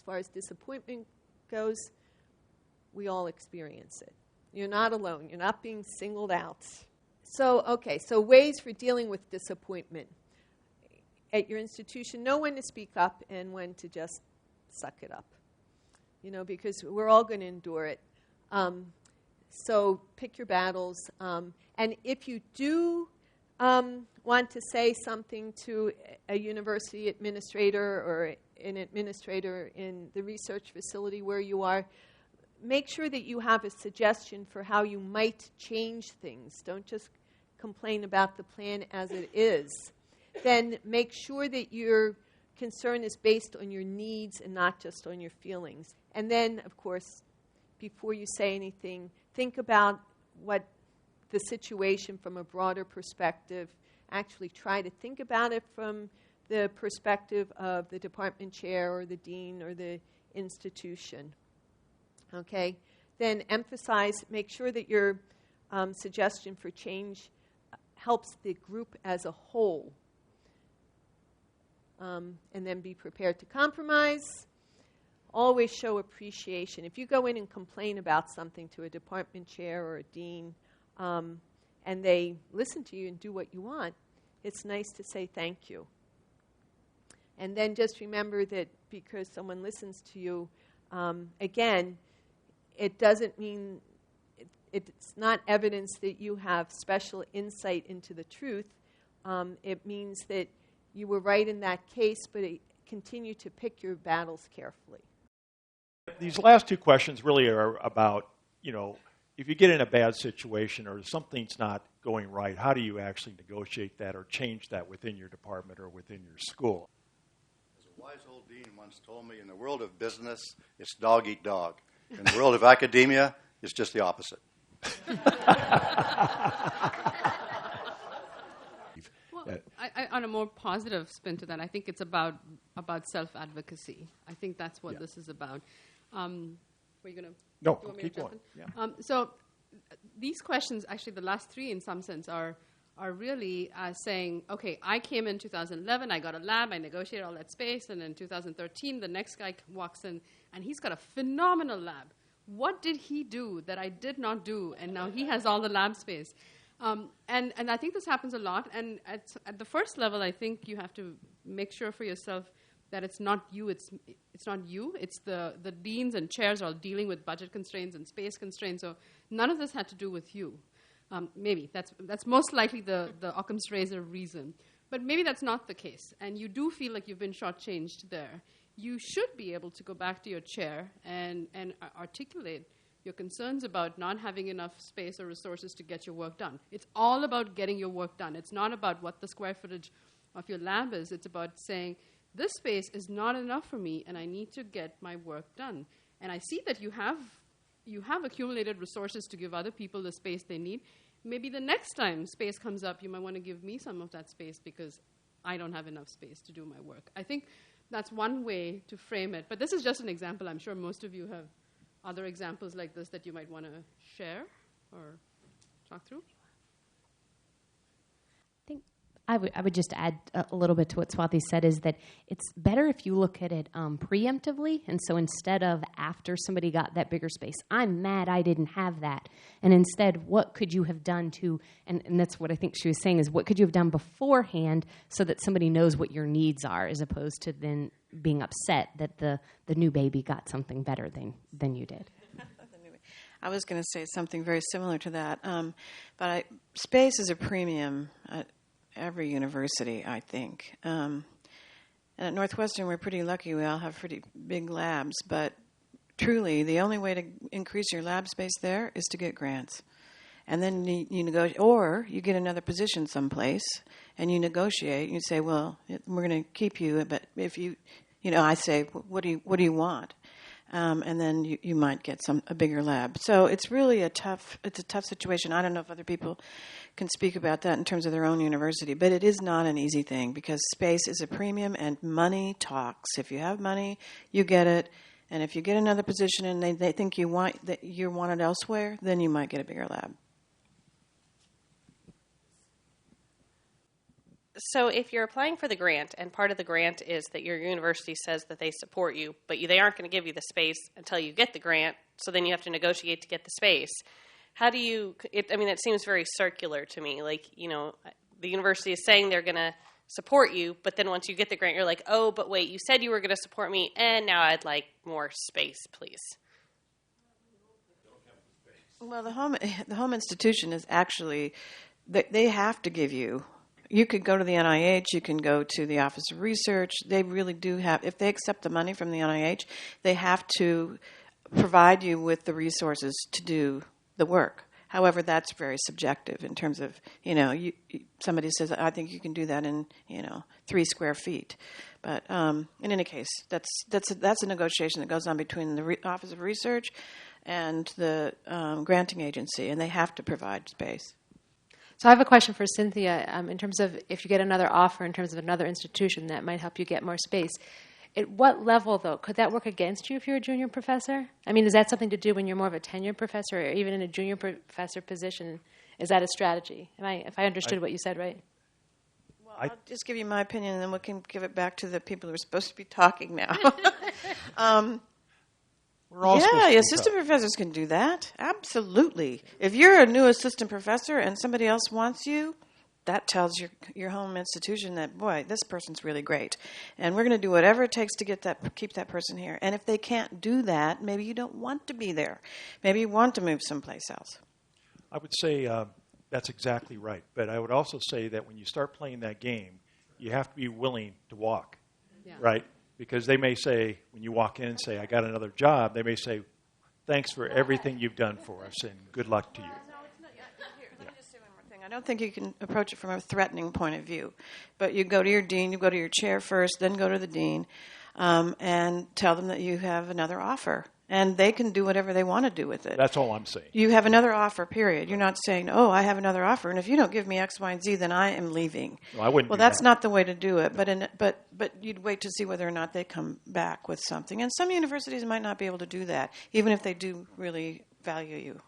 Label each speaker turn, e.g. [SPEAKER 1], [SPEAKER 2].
[SPEAKER 1] as far as disappointment goes, we all experience it. You're not alone. You're not being singled out. So ways for dealing with disappointment. At your institution, know when to speak up and when to just suck it up. Because we're all going to endure it. So pick your battles. And if you do want to say something to a university administrator or an administrator in the research facility where you are, make sure that you have a suggestion for how you might change things. Don't just complain about the plan as it is. Then make sure that your concern is based on your needs and not just on your feelings. And then, of course, before you say anything, think about what the situation from a broader perspective. Actually try to think about it from the perspective of the department chair or the dean or the institution. Okay? Then emphasize, make sure that your suggestion for change helps the group as a whole. And then be prepared to compromise. Always show appreciation. If you go in and complain about something to a department chair or a dean, and they listen to you and do what you want, it's nice to say thank you. And then just remember that because someone listens to you, again, it doesn't mean, it's not evidence that you have special insight into the truth. It means that you were right in that case, but continue to pick your battles carefully.
[SPEAKER 2] These last two questions really are about, if you get in a bad situation or something's not going right, how do you actually negotiate that or change that within your department or within your school?
[SPEAKER 3] As a wise old dean once told me, in the world of business, it's dog eat dog. In the world of academia, it's just the opposite.
[SPEAKER 4] Well, on a more positive spin to that, I think it's about self-advocacy. I think that's what this is about. Were you going to?
[SPEAKER 2] No, keep going. Yeah.
[SPEAKER 4] So these questions, actually the last three in some sense, are really saying, okay, I came in 2011, I got a lab, I negotiated all that space, and in 2013 the next guy walks in and he's got a phenomenal lab. What did he do that I did not do, and now he has all the lab space? And I think this happens a lot, and at the first level I think you have to make sure for yourself that it's not you, it's the deans and chairs are dealing with budget constraints and space constraints, so none of this had to do with you. Maybe that's most likely the Occam's razor reason, but maybe that's not the case, and you do feel like you've been shortchanged there. You should be able to go back to your chair and articulate your concerns about not having enough space or resources to get your work done. It's all about getting your work done. It's not about what the square footage of your lab is. It's about saying, this space is not enough for me, and I need to get my work done. And I see that you have accumulated resources to give other people the space they need. Maybe the next time space comes up, you might want to give me some of that space because I don't have enough space to do my work. I think that's one way to frame it. But this is just an example. I'm sure most of you have other examples like this that you might want to share or talk through.
[SPEAKER 5] I would just add a little bit to what Swathi said, is that it's better if you look at it preemptively. And so instead of after somebody got that bigger space, I'm mad I didn't have that. And instead, what could you have done to, and that's what I think she was saying, is what could you have done beforehand so that somebody knows what your needs are, as opposed to then being upset that the new baby got something better than you did.
[SPEAKER 6] I was going to say something very similar to that. But space is a premium at every university, I think. And at Northwestern, we're pretty lucky. We all have pretty big labs. But truly, the only way to increase your lab space there is to get grants. And then you negotiate, or you get another position someplace, and you negotiate. You say, well, we're going to keep you, but if I say, what do you want? And then you might get a bigger lab. So it's really a tough situation. I don't know if other people can speak about that in terms of their own university, but it is not an easy thing because space is a premium and money talks. If you have money, you get it. And if you get another position and they think you're wanted elsewhere, then you might get a bigger lab.
[SPEAKER 7] So if you're applying for the grant, and part of the grant is that your university says that they support you, but they aren't going to give you the space until you get the grant, so then you have to negotiate to get the space. How do you, it seems very circular to me. Like, the university is saying they're going to support you, but then once you get the grant, you're like, oh, but wait, you said you were going to support me, and now I'd like more space, please.
[SPEAKER 6] Well, the home institution is actually, they have to give you. You could go to the NIH, you can go to the Office of Research. They really do have, if they accept the money from the NIH, they have to provide you with the resources to do the work. However, that's very subjective in terms of, somebody says, I think you can do that in, 3 square feet. But in any case, that's a negotiation that goes on between the Office of Research and the granting agency, and they have to provide space.
[SPEAKER 8] So I have a question for Cynthia in terms of if you get another offer in terms of another institution that might help you get more space. At what level, though, could that work against you if you're a junior professor? Is that something to do when you're more of a tenured professor or even in a junior professor position? Is that a strategy? If I understood what you said right?
[SPEAKER 6] Well, I'll just give you my opinion, and then we can give it back to the people who are supposed to be talking now. Assistant professors can do that. Absolutely. If you're a new assistant professor and somebody else wants you, that tells your home institution that, boy, this person's really great. And we're going to do whatever it takes to keep that person here. And if they can't do that, maybe you don't want to be there. Maybe you want to move someplace else.
[SPEAKER 2] I would say that's exactly right. But I would also say that when you start playing that game, you have to be willing to walk, right? Because they may say, when you walk in and say, I got another job, they may say, thanks for everything you've done for us and good luck to you.
[SPEAKER 6] Let me just say one more thing. I don't think you can approach it from a threatening point of view. But you go to your dean, you go to your chair first, then go to the dean, and tell them that you have another offer. And they can do whatever they want to do with it.
[SPEAKER 2] That's all I'm saying.
[SPEAKER 6] You have another offer, period. You're not saying, oh, I have another offer, and if you don't give me X, Y, and Z, then I am leaving.
[SPEAKER 2] No, I wouldn't.
[SPEAKER 6] Well, that's not the way to do it. But you'd wait to see whether or not they come back with something. And some universities might not be able to do that, even if they do really value you.